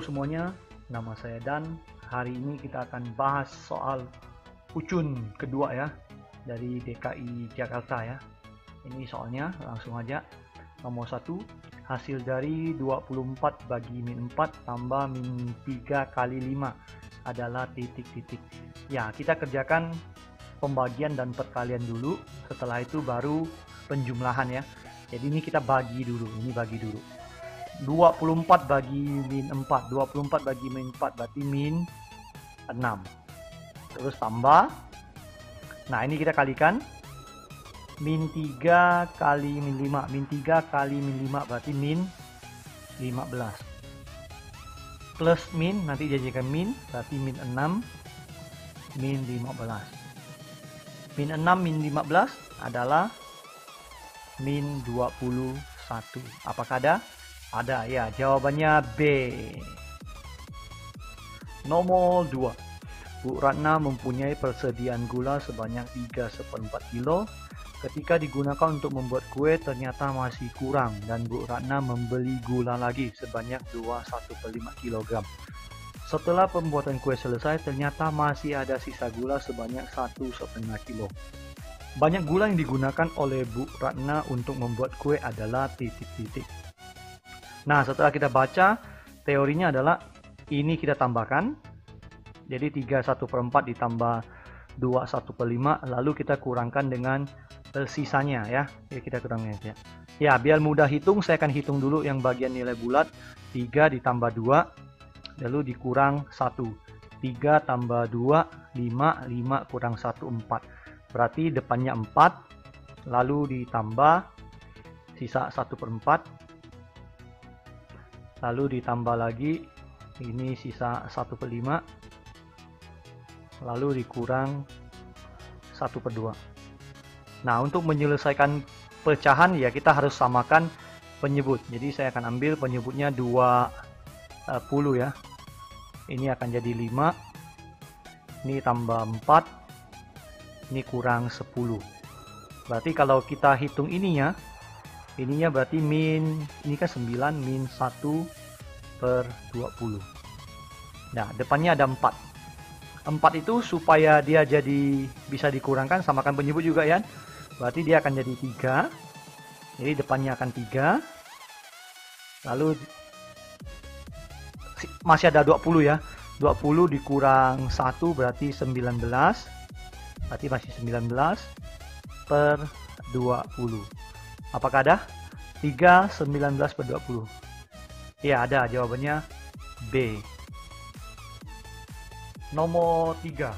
semuanya, nama saya Dan. Hari ini kita akan bahas soal ucun kedua ya, dari DKI Jakarta ya. Ini soalnya langsung aja. Nomor 1, hasil dari 24 bagi min 4 tambah min 3 kali 5 adalah titik-titik. Ya, kita kerjakan pembagian dan perkalian dulu, setelah itu baru penjumlahan ya. Jadi ini kita bagi dulu, 24 bagi min 4, 24 bagi min 4 berarti min 6. Terus tambah. Nah, ini kita kalikan. Min 3 kali min 5. Min 3 kali min 5 berarti min 15. Plus min, nanti jadikan min, berarti min 6, min 15. Min 6, min 15 adalah min 21. Apakah ada? Ada ya, jawabannya B. Nomor 2. Bu Ratna mempunyai persediaan gula sebanyak 3/4 kilo. Ketika digunakan untuk membuat kue ternyata masih kurang dan Bu Ratna membeli gula lagi sebanyak 21/5 kg. Setelah pembuatan kue selesai ternyata masih ada sisa gula sebanyak 1,5 kilo. Banyak gula yang digunakan oleh Bu Ratna untuk membuat kue adalah titik-titik. Nah, setelah kita baca, teorinya adalah ini kita tambahkan. Jadi 3/1/4 ditambah 2/1/5, lalu kita kurangkan dengan sisanya ya. Kita kurangin ya. Ya, biar mudah hitung, saya akan hitung dulu yang bagian nilai bulat. 3 ditambah 2, lalu dikurang 1. 3 tambah 2, 5. 5 kurang 1, 4. Berarti depannya 4, lalu ditambah sisa 1/4. Lalu ditambah lagi, ini sisa 1/5, lalu dikurang 1/2. Nah, untuk menyelesaikan pecahan ya kita harus samakan penyebut. Jadi saya akan ambil penyebutnya 20 ya. Ini akan jadi 5. Ini tambah 4. Ini kurang 10. Berarti kalau kita hitung ininya berarti min, ini kan 9, min 1/20. Nah, depannya ada 4. 4 itu supaya dia jadi bisa dikurangkan, samakan penyebut juga ya. Berarti dia akan jadi 3. Jadi depannya akan 3. Lalu masih ada 20 ya. 20 dikurang 1 berarti 19. Berarti masih 19/20. Apakah ada? 3 19/20. Ya, ada. Jawabannya B. Nomor 3.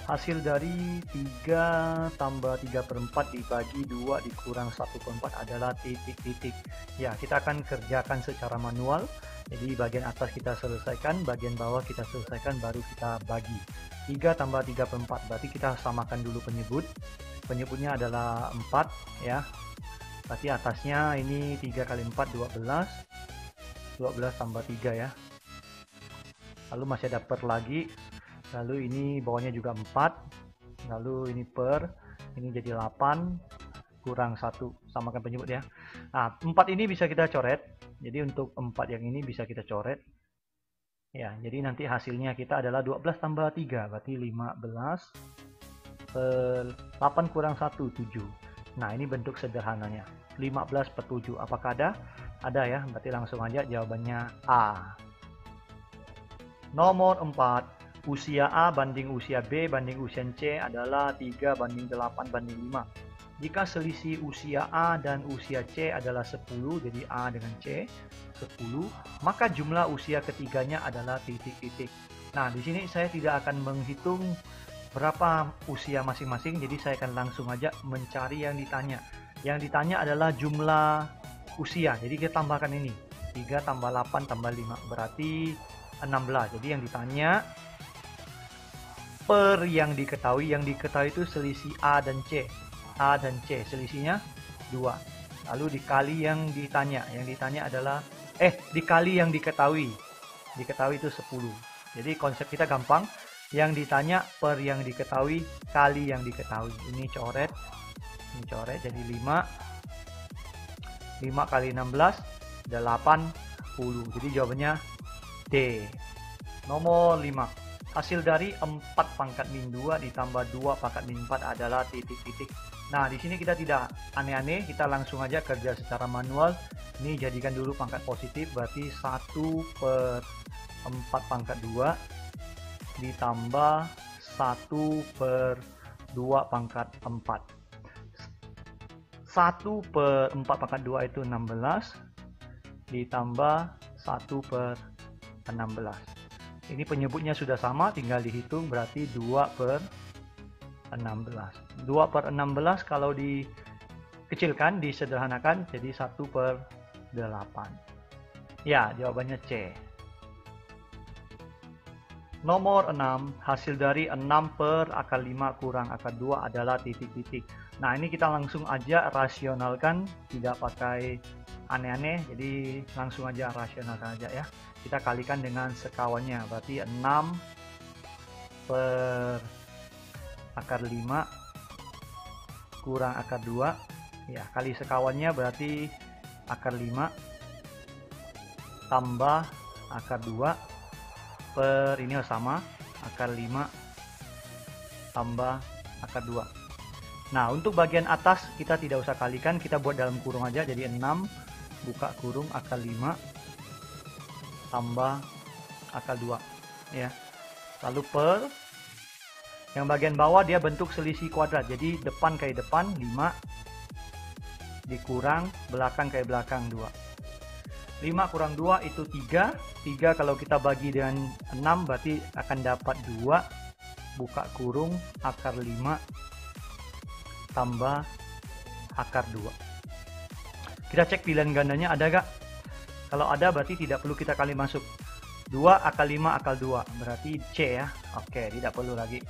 Hasil dari 3 tambah 3/4 dibagi 2 dikurang 1/4 adalah titik-titik. Ya, kita akan kerjakan secara manual. Jadi bagian atas kita selesaikan, bagian bawah kita selesaikan, baru kita bagi. 3 tambah 3/4, berarti kita samakan dulu penyebut. Penyebutnya adalah 4 ya. Berarti atasnya ini 3 kali 4, 12. 12 tambah 3 ya. Lalu masih ada per lagi. Lalu ini bawahnya juga 4. Lalu ini per. Ini jadi 8. Kurang 1. Samakan penyebut ya. Nah, 4 ini bisa kita coret. Jadi untuk 4 yang ini bisa kita coret. Ya, jadi nanti hasilnya kita adalah 12 tambah 3. Berarti 15. 8 kurang 1, 7. Nah, ini bentuk sederhananya. 15/7. Apakah ada? Ada ya. Berarti langsung aja jawabannya A. Nomor 4. Usia A banding usia B banding usia C adalah 3/8/5. Jika selisih usia A dan usia C adalah 10, jadi A dengan C 10, maka jumlah usia ketiganya adalah titik-titik. Nah, di sini saya tidak akan menghitung berapa usia masing-masing, jadi saya akan langsung aja mencari yang ditanya. Yang ditanya adalah jumlah usia, jadi kita tambahkan ini 3 tambah 8 tambah 5 berarti 16. Jadi yang ditanya per yang diketahui itu selisih A dan C. A dan C selisihnya 2. Lalu dikali yang ditanya. Yang ditanya adalah dikali yang diketahui. Diketahui itu 10. Jadi konsep kita gampang. Yang ditanya per yang diketahui kali yang diketahui. Ini coret. Ini coret jadi 5. 5 kali 16 ada 80. Jadi jawabannya D. Nomor 5. Hasil dari 4 pangkat min 2 ditambah 2 pangkat min 4 adalah titik-titik. Nah, di sini kita tidak aneh-aneh, kita langsung aja kerja secara manual. Ini jadikan dulu pangkat positif, berarti 1/4 pangkat 2 ditambah 1/2 pangkat 4. 1/4 pangkat 2 itu 16 ditambah 1/16. Ini penyebutnya sudah sama, tinggal dihitung, berarti 2/16. 2/16 kalau dikecilkan, disederhanakan jadi 1/8. Ya, jawabannya C. Nomor 6, hasil dari 6/5 kurang akar 2 adalah titik-titik. Nah, ini kita langsung aja rasionalkan, tidak pakai aneh-aneh, jadi langsung aja rasionalkan aja ya. Kita kalikan dengan sekawannya, berarti 6/5 kurang akar 2 ya, kali sekawannya berarti akar 5 tambah akar 2 per ini sama akar 5 tambah akar 2. Nah, untuk bagian atas kita tidak usah kalikan, kita buat dalam kurung aja, jadi 6 buka kurung akar 5 tambah akar 2 ya. Lalu per yang bagian bawah dia bentuk selisih kuadrat, jadi depan kayak depan 5 dikurang belakang kayak belakang 2. 5 kurang 2 itu 3. 3 kalau kita bagi dengan 6 berarti akan dapat 2 buka kurung akar 5 tambah akar 2. Kita cek pilihan gandanya ada gak? Kalau ada berarti tidak perlu kita kali masuk. 2 akar 5 akar 2 berarti C ya. Oke, tidak perlu lagi.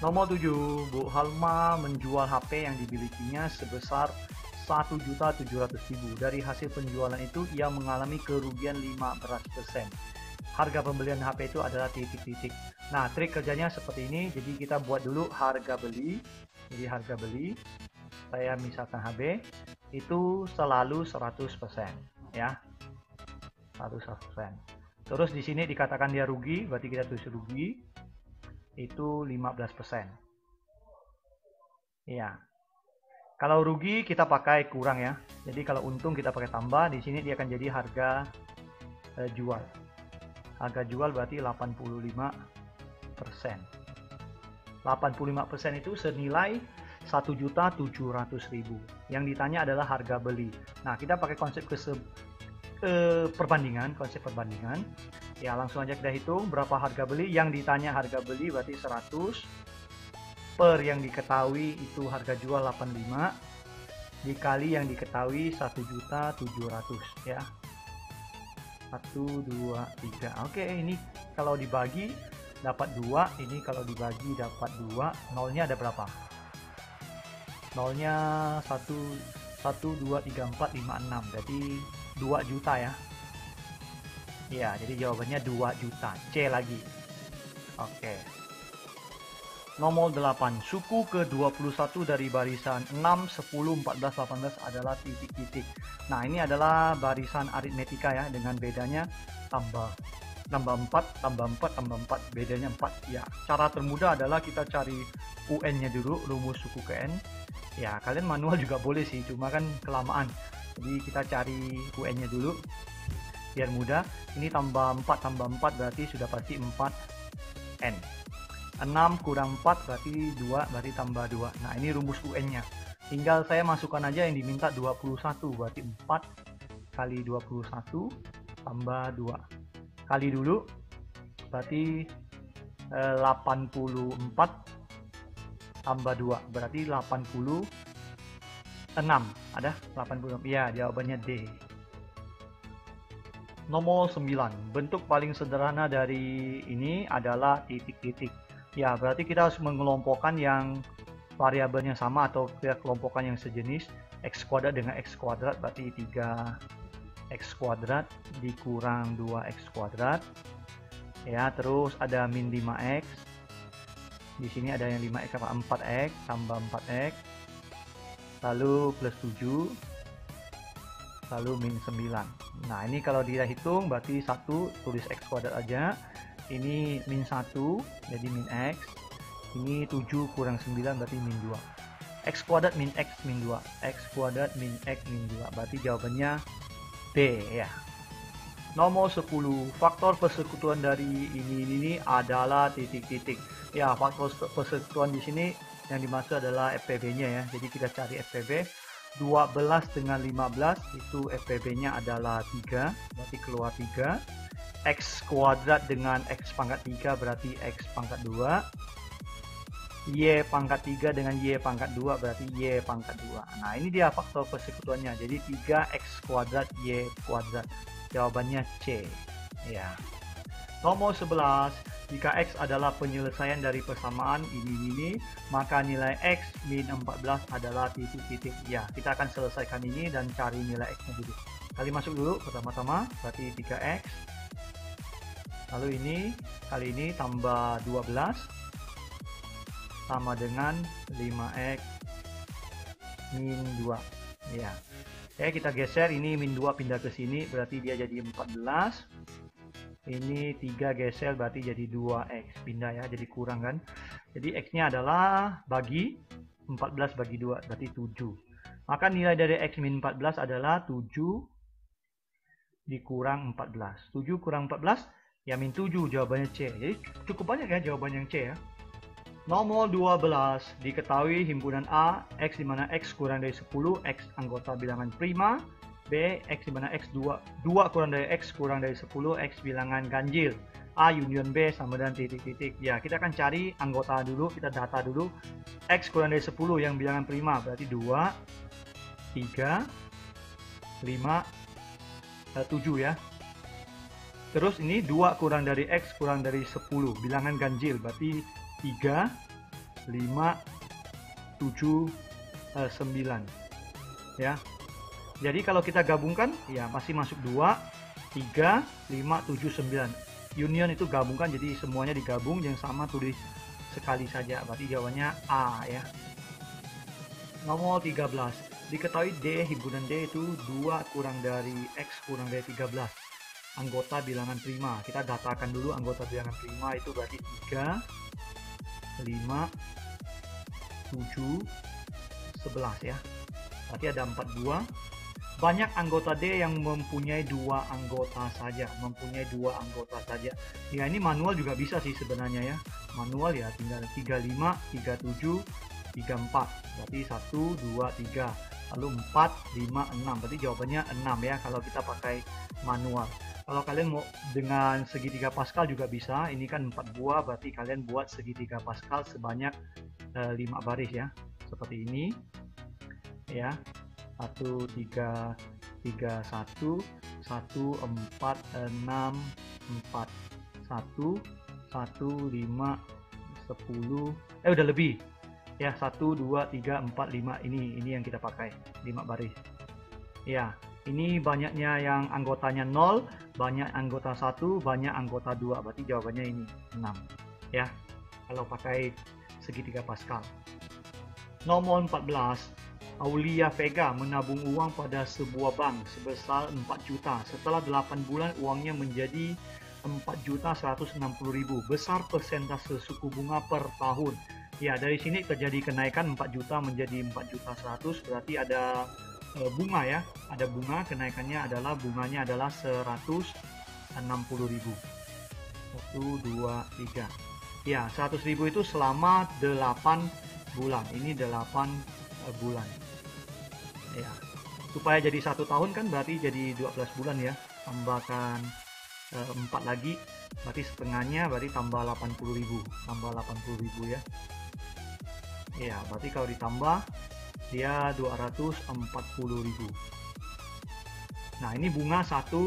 Nomor 7, Bu Halma menjual HP yang dimilikinya sebesar 1.700.000. Dari hasil penjualan itu ia mengalami kerugian 15%. Harga pembelian HP itu adalah titik-titik. Nah, trik kerjanya seperti ini. Jadi kita buat dulu harga beli. Jadi harga beli, saya misalkan HB itu selalu 100% ya. 100%. Terus di sini dikatakan dia rugi, berarti kita tulis rugi itu 15%. Ya. Kalau rugi kita pakai kurang ya. Jadi kalau untung kita pakai tambah, di sini dia akan jadi harga jual. Harga jual berarti 85%. 85% itu senilai 1.700.000. Yang ditanya adalah harga beli. Nah, kita pakai konsep perbandingan, konsep perbandingan. Ya, langsung aja kita hitung berapa harga beli. Yang ditanya harga beli berarti 100 per yang diketahui itu harga jual 85 dikali yang diketahui 1.700.000 ya. 1, 2, 3. Oke, ini kalau dibagi dapat 2, ini kalau dibagi dapat 2, nolnya ada berapa? Nolnya 1, 2, 3, 4, 5, 6, berarti 2 juta ya. Ya, jadi jawabannya 2 juta, C lagi. Oke. Nomor 8, suku ke-21 dari barisan 6, 10, 14, 18 adalah titik-titik. Nah, ini adalah barisan aritmetika ya, dengan bedanya tambah 4, tambah 4, tambah 4, bedanya 4. Ya, cara termudah adalah kita cari UN-nya dulu, rumus suku ke N. Ya, kalian manual juga boleh sih, cuma kan kelamaan. Jadi kita cari UN-nya dulu, biar mudah. Ini tambah 4 berarti sudah pasti 4N. 6 kurang 4 berarti 2, berarti tambah 2. Nah, ini rumus UN-nya. Tinggal saya masukkan aja yang diminta 21, berarti 4 kali 21 tambah 2. Kali dulu, berarti 84 tambah 2, berarti 86. Ada 86? Ya, jawabannya D. Nomor 9, bentuk paling sederhana dari ini adalah titik-titik. Ya, berarti kita harus mengelompokkan yang variabelnya sama atau kita kelompokkan yang sejenis. X kuadrat dengan X kuadrat berarti 3X kuadrat dikurang 2X kuadrat. Ya, terus ada min 5X. Di sini ada yang 5X apa 4X tambah 4X. Lalu plus 7. lalu min 9. Nah, ini kalau dia hitung berarti 1 tulis x kuadrat aja. Ini min 1 jadi min x. Ini 7 kurang 9 berarti min 2. X kuadrat min x min 2. X kuadrat min x min 2. Berarti jawabannya D ya. Nomor 10. Faktor persekutuan dari ini adalah titik-titik. Ya, faktor persekutuan di sini yang dimaksud adalah FPB-nya ya. Jadi kita cari FPB. 12 dengan 15 itu FPB-nya adalah 3, berarti keluar 3. X kuadrat dengan X pangkat 3 berarti X pangkat 2. Y pangkat 3 dengan Y pangkat 2 berarti Y pangkat 2. Nah, ini dia faktor persekutuannya. Jadi 3X kuadrat Y kuadrat. Jawabannya C. Ya. Nomor 11. Jika X adalah penyelesaian dari persamaan ini, maka nilai X min 14 adalah titik-titik. Ya, kita akan selesaikan ini dan cari nilai X-nya dulu. Kali masuk dulu pertama-tama, berarti 3X. Lalu ini, kali ini tambah 12. Sama dengan 5X min 2. Ya. Oke, kita geser ini min 2 pindah ke sini, berarti dia jadi 14. Ini 3 geser berarti jadi 2x, pindah ya, jadi kurang kan. Jadi x-nya adalah bagi 14 bagi 2 berarti 7. Maka nilai dari x min 14 adalah 7 dikurang 14. 7 kurang 14 ya min 7, jawabannya C. Jadi cukup banyak ya jawaban yang C ya. Nomor 12. Diketahui himpunan A x di mana x kurang dari 10, x anggota bilangan prima. B, x di mana x 2 kurang dari x kurang dari 10, x bilangan ganjil. A union B sama dengan titik-titik. Ya, kita akan cari anggota dulu, kita data dulu. X kurang dari 10 yang bilangan prima berarti 2, 3, 5, 7 ya. Terus ini 2 kurang dari x kurang dari 10, bilangan ganjil berarti 3, 5, 7, 9. Ya. Jadi kalau kita gabungkan, ya masih masuk 2, 3, 5, 7, 9. Union itu gabungkan, jadi semuanya digabung, yang sama tulis sekali saja. Berarti jawabannya A ya. Nomor 13. Diketahui D, himpunan D itu 2 kurang dari X kurang dari 13. Anggota bilangan prima. Kita datakan dulu anggota bilangan prima itu berarti 3, 5, 7, 11 ya. Berarti ada 42. Banyak anggota D yang mempunyai 2 anggota saja, Ya, ini manual juga bisa sih sebenarnya ya. Manual ya tinggal 35, 37, 34. Berarti 1, 2, 3. Lalu 4, 5, 6. Berarti jawabannya 6 ya kalau kita pakai manual. Kalau kalian mau dengan segitiga Pascal juga bisa. Ini kan 4 buah, berarti kalian buat segitiga Pascal sebanyak 5 baris ya. Seperti ini. Ya. 1, 3, 3, 1, 1, 4, 6, 4, 1, 1, 5, 10, udah lebih ya, 1, 2, 3, 4, 5, ini yang kita pakai 5 baris ya. Ini banyaknya yang anggotanya 0, banyak anggota 1, banyak anggota 2, berarti jawabannya ini 6 ya kalau pakai segitiga Pascal. Nomor 14. Aulia Vega menabung uang pada sebuah bank sebesar 4 juta. Setelah 8 bulan uangnya menjadi 4.160.000. Besar persentase suku bunga per tahun. Ya, dari sini terjadi kenaikan 4 juta menjadi 4.100.000, berarti ada bunga ya. Ada bunga, kenaikannya adalah bunganya adalah 160.000. 1, 2, 3. Ya, 100.000 itu selama 8 bulan. Ini 8 bulan. Ya, supaya jadi 1 tahun kan berarti jadi 12 bulan ya, tambahkan 4 lagi berarti setengahnya, berarti tambah 80.000 ya. Ya, berarti kalau ditambah dia 240.000. Nah, ini bunga 1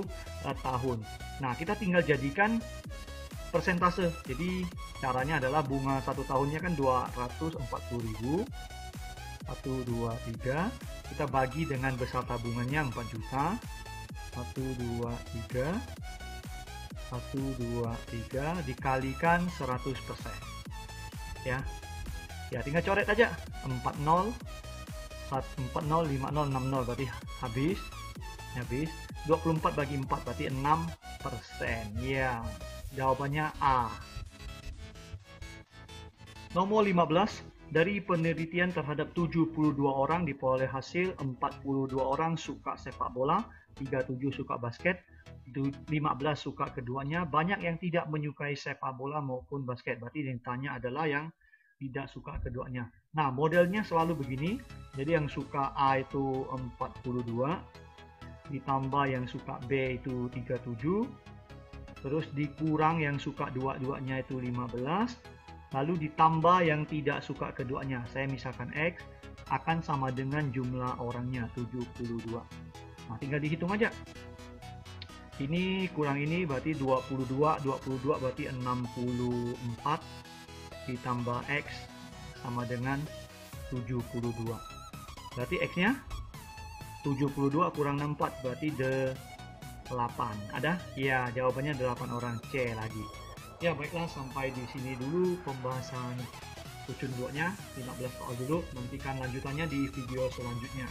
tahun. Nah, kita tinggal jadikan persentase. Jadi caranya adalah bunga 1 tahunnya kan 240.000. 1, 2, 3. Kita bagi dengan besar tabungannya 4 juta. 1, 2, 3. 1, 2, 3 dikalikan 100%. Ya. Ya, tinggal coret aja. 40, 40, 50, 60 berarti habis. Habis 24 bagi 4 berarti 6%. Ya, jawabannya A. Nomor 15, dari penelitian terhadap 72 orang diperoleh hasil 42 orang suka sepak bola, 37 suka basket, 15 suka keduanya. Banyak yang tidak menyukai sepak bola maupun basket. Berarti yang ditanya adalah yang tidak suka keduanya. Nah, modelnya selalu begini. Jadi yang suka A itu 42, ditambah yang suka B itu 37, terus dikurang yang suka dua-duanya itu 15, lalu ditambah yang tidak suka keduanya. Saya misalkan X akan sama dengan jumlah orangnya 72. Nah, tinggal dihitung aja. Ini kurang ini berarti 22, 22 berarti 64 ditambah X sama dengan 72. Berarti X-nya 72 kurang 64 berarti 8. Ada? Ya, jawabannya 8 orang. C lagi. Ya, baiklah, sampai di sini dulu pembahasan Kucun 2-nya. 15 soal dulu. Nantikan lanjutannya di video selanjutnya.